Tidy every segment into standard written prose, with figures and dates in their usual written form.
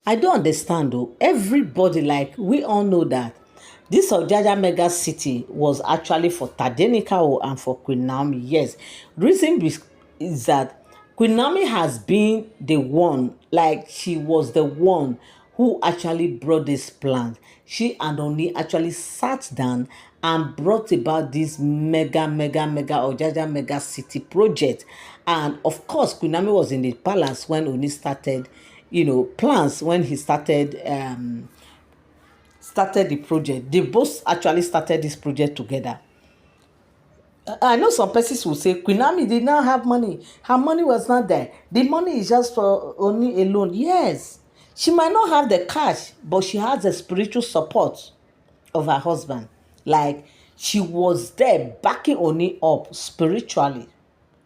I don't understand though. Everybody, like, we all know that this Ojaja mega city was actually for Tadenikawo and for Queen Naomi. Yes. Is that Queen Naomi has been the one, like, she was the one who actually brought this plan. She and Oni actually sat down and brought about this mega Ojaja mega city project. And of course, Queen Naomi was in the palace when Oni started, plans, when he started the project. They both actually started this project together. I know some persons will say Queen Naomi did not have money. Her money was not there. The money is just for Oni alone. Yes, she might not have the cash, but she has the spiritual support of her husband. Like, she was there backing Oni up spiritually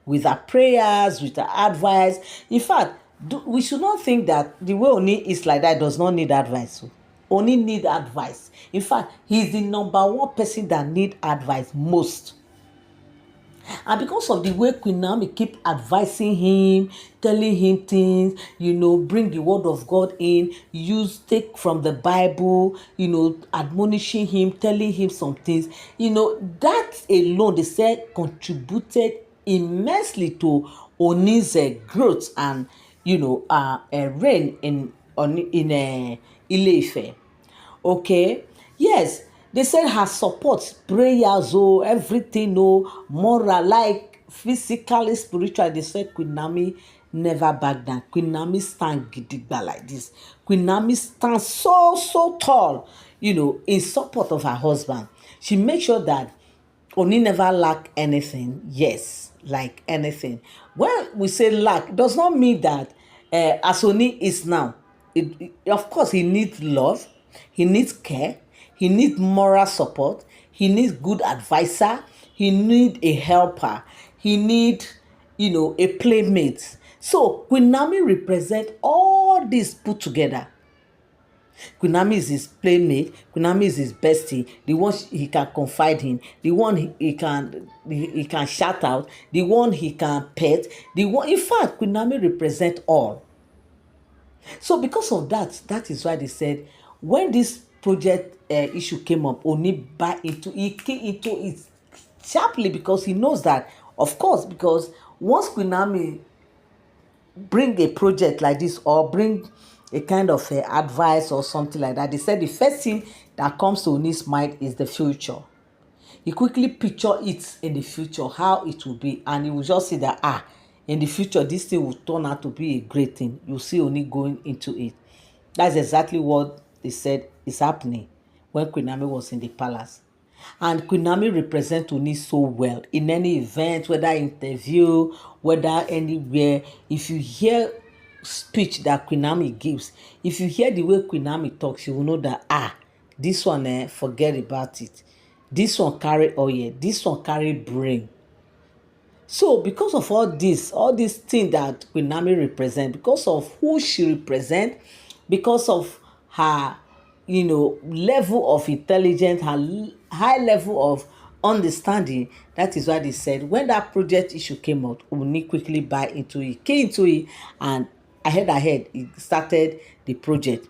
with her prayers, with her advice. In fact, we should not think that the way Oni is like that does not need advice. Oni need advice. In fact, he's the number one person that need advice most. And because of the way Queen Naomi keep advising him, telling him things, bring the word of God in, take from the Bible, admonishing him, telling him some things, that alone, they said, contributed immensely to Oni's growth and, reign in Ile-Ife. Okay, yes, they said her support, prayers, everything, moral, like physically, spiritually. They said Queen Naomi never back down. Queen Naomi stand gidigba like this. Queen Naomi stand so tall, in support of her husband. She makes sure that Oni never lack anything. Yes, like anything. When we say lack, does not mean that as Oni is now, of course, he needs love, he needs care, he needs moral support, he needs good advisor, he needs a helper, he needs, a playmate. So Queen Naomi represent all this put together. Queen Naomi is his playmate. Queen Naomi is his bestie, the one he can confide in, the one he can shout out, the one he can pet, the one. In fact, Queen Naomi represent all. So because of that, that is why they said when this project issue came up, Oni buy into he came into it sharply because he knows that, of course, because once Queen Naomi bring a project like this or bring a kind of advice or something like that, they said the first thing that comes to Oni's mind is the future. He quickly picture it in the future, how it will be, and he will just see that, in the future, this thing will turn out to be a great thing. You see Oni going into it. That's exactly what they said is happening when Queen Naomi was in the palace. And Queen Naomi represents Oni so well in any event, whether interview, whether anywhere. If you hear speech that Queen Naomi gives, if you hear the way Queen Naomi talks, you will know that, this one, forget about it. This one carry oil, this one carry brain. So because of all these things that Queen Naomi represent, because of who she represent, because of her, level of intelligence, her high level of understanding, that is why they said when that project issue came out, Oni quickly buy into it, came into it, and ahead, he started the project.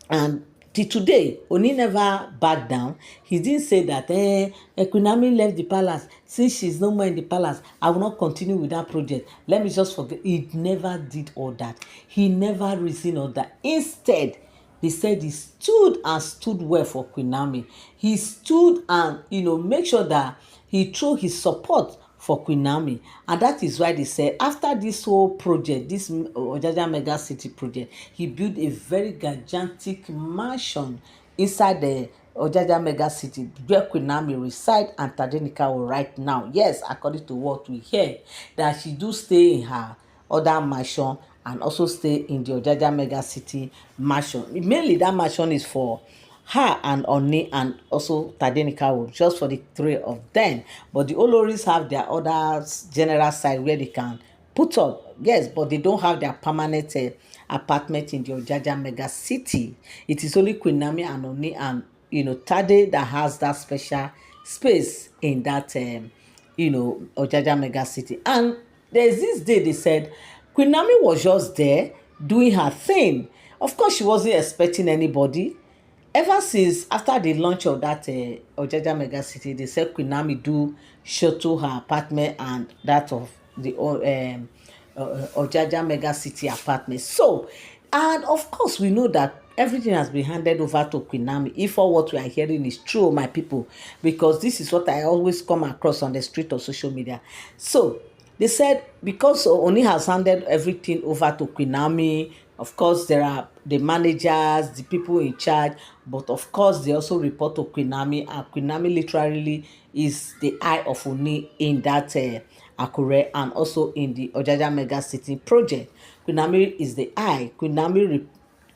And till today, Oni never back down. He didn't say that Queen Naomi left the palace. Since she's no more in the palace, I will not continue with that project. Let me just forget. He never did all that. He never reasoned all that. Instead, they said he stood well for Queen Naomi. He stood and, make sure that he threw his support for Queen Naomi. And that is why they said after this whole project, this Ojaja mega city project, he built a very gigantic mansion inside the Ojaja mega city where Queen Naomi reside and Tadenikawo right now. Yes, according to what we hear, that she do stay in her other mansion and also stay in the Ojaja mega city mansion. Mainly that mansion is for her and Ooni and also Tadenikawo, just for the three of them. But the Oloris have their other general side where they can put up. Yes, but they don't have their permanent apartment in the Ojaja mega city. It is only Queen Naomi and Ooni and Tade that has that special space in that Ojaja mega city. And there's this day they said Queen Naomi was just there doing her thing. Of course, she wasn't expecting anybody. Ever since after the launch of that Ojaja mega city, they said Queen Naomi do show to her apartment and that of the Ojaja mega city apartment. So, and of course, we know that everything has been handed over to Queen Naomi. If all what we are hearing is true, my people, because this is what I always come across on the street of social media. So they said because Ooni has handed everything over to Queen Naomi, of course there are the managers, the people in charge, but of course they also report to Queen Naomi, and Queen Naomi literally is the eye of Ooni in that Akure and also in the Ojaja Mega City project. Queen Naomi is the eye. Queen Naomi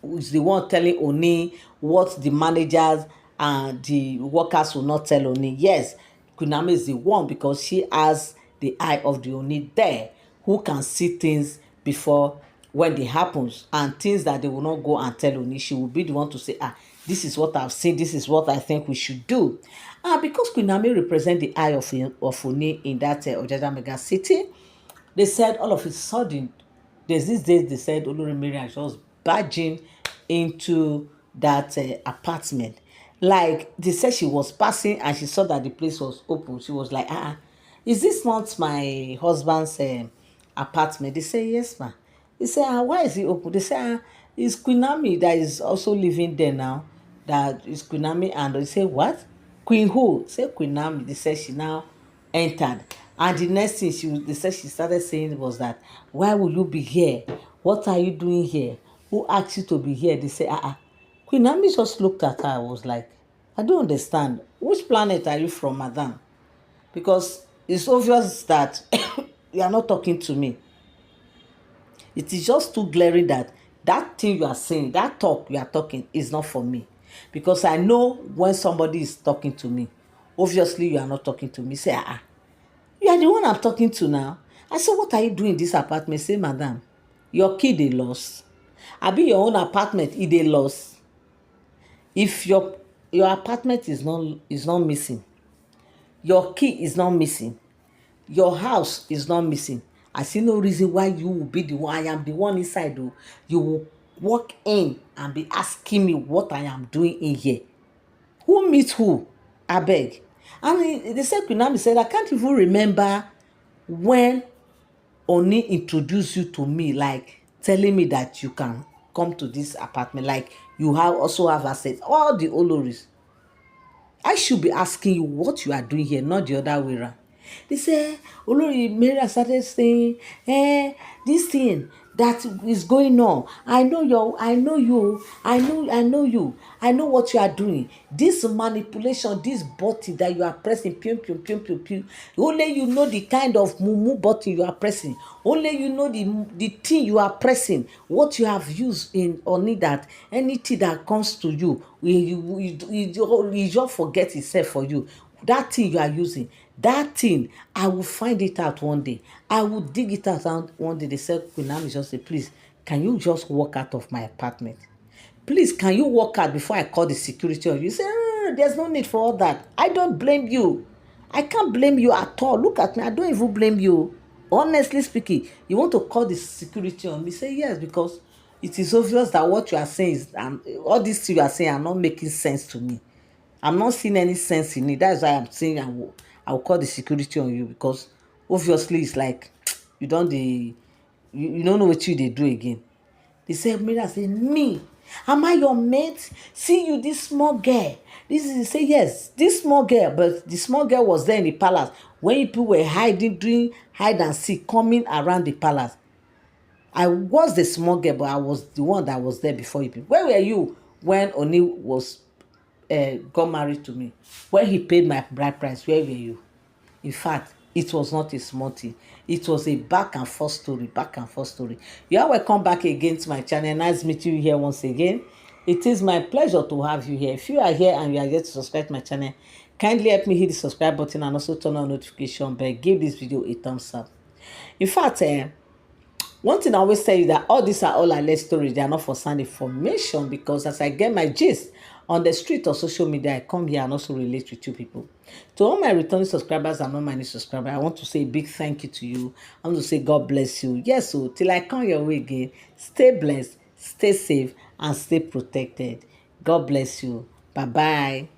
is the one telling Ooni what the managers and the workers will not tell Ooni. Yes, Queen Naomi is the one because she has the eye of the Ooni there, who can see things before when they happens, and things that they will not go and tell Ooni. She will be the one to say, this is what I've seen, this is what I think we should do. Because Queen Naomi represent the eye of Ooni in that Ojaja mega city, they said all of a sudden, there's these days they said Olori Mariam was barging into that apartment. Like they said she was passing and she saw that the place was open. She was like, is this not my husband's apartment? They say, yes, ma. They say, why is it open? They say, it's Queen Naomi that is also living there now. That is Queen Naomi. And they say, what? Queen who? Say Queen Naomi. They say she now entered. And the next thing they said she started saying was that, why will you be here? What are you doing here? Who asked you to be here? They say, Queen Naomi just looked at her. I was like, I don't understand. Which planet are you from, madam? Because it's obvious that you are not talking to me. It is just too glaring that that thing you are saying, that talk you are talking is not for me. Because I know when somebody is talking to me, obviously you are not talking to me. Say, you are the one I'm talking to now. I said, what are you doing in this apartment? Say, madam, your key they lost. Abi your own apartment, they lost. If your apartment is not missing, your key is not missing, your house is not missing, I see no reason why you will be the one. I am the one inside though. You will walk in and be asking me what I am doing in here. Who meets who? I beg. And the said Queen Naomi said, I can't even remember when Ooni introduced you to me, like telling me that you can come to this apartment, like you also have access. All the Oloris, I should be asking you what you are doing here, not the other way around. They say, Olori Mariam started saying, this thing that is going on. I know you, I know you, I know what you are doing. This manipulation, this button that you are pressing, pium, pium, pium, pium, pium. Only you know the kind of mumu button you are pressing. Only you know the thing you are pressing, what you have used in only that anything that comes to you, you just forget itself for you. That thing you are using, that thing, I will find it out one day. I will dig it out one day. They said, Queen Naomi just say, please, can you just walk out of my apartment? Please, can you walk out before I call the security on you? You say, there's no need for all that. I don't blame you. I can't blame you at all. Look at me. I don't even blame you. Honestly speaking, you want to call the security on me? Say yes, because it is obvious that what you are saying is, all these things you are saying are not making sense to me. I'm not seeing any sense in it. That's why I'm saying I will call the security on you, because obviously it's like you don't know what they do again. They said, Miriam said, me, am I your mate? See you, this small girl. This is, say, yes, this small girl, but the small girl was there in the palace when people were hiding, doing hide and seek, coming around the palace. I was the small girl, but I was the one that was there before you people. Where were you when Ooni was got married to me? When he paid my bride price, where were you? In fact, it was not a small thing. It was a back and forth story, back and forth story. You are welcome back again to my channel. Nice meeting you here once again. It is my pleasure to have you here. If you are here and you are yet to subscribe to my channel, kindly help me hit the subscribe button and also turn on notification bell. Give this video a thumbs up. In fact, one thing I always tell you that all these are all alleged stories. They are not for sound information, because as I get my gist on the street or social media, I come here and also relate with you people. To all my returning subscribers and all my new subscribers, I want to say a big thank you to you. I want to say God bless you. Yes, so till I come your way again, stay blessed, stay safe, and stay protected. God bless you. Bye bye.